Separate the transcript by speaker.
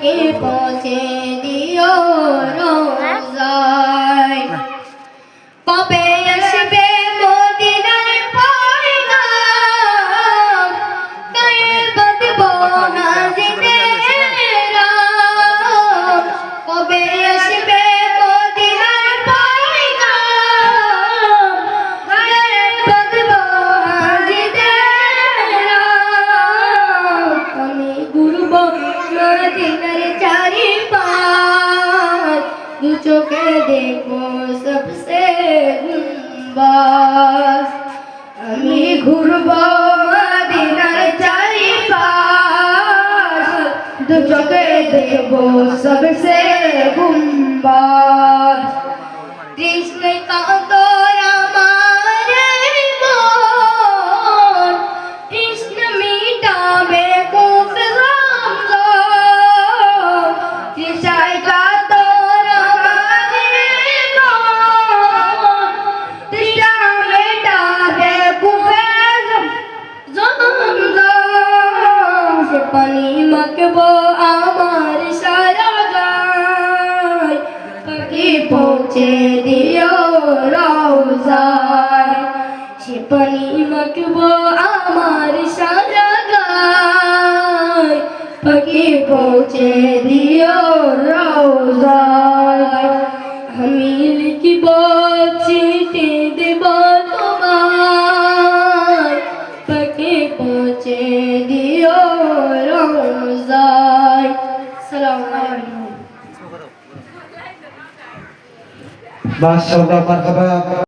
Speaker 1: পাকে পৌঁছে দিও রোজায়। কবে আসবে মদিনার পয়গাম, গায়ে বাঁধবো হাজিদেরা। কবে আসবে মদিনার পয়গাম, গায়ে বাঁধবো হাজিদেরা। আমি ঘুরবো মদিনার চারিপাশ, দু চোখে দেখবো সবসে গুম্বাজ। আমি ঘুরবো মদিনার চারিপাশ, দু চোখে দেখবো সবসে গুম্বাজ। কৃষ্ণ কাঁদর আমার মন, কৃষ্ণ মিটাবে কুফ জমজম। কৃষ্ণ কাঁদর আমার মন, কৃষ্ণ মিটাবে কুফ জমজম। সে পানি মাখবো আমার সারা গায়, পাখি পৌঁছে দিও রওজায়। সে পানি মাখবো আমার সারা গায়, পাখি পৌঁছে দিও রওজায়। আমি লিখিব চিঠি দেব তোমায়, পাখি পৌঁছে দিও রওজায়। আসসালামু আলাইকুম।
Speaker 2: মাশাআল্লাহ, মারহাবা।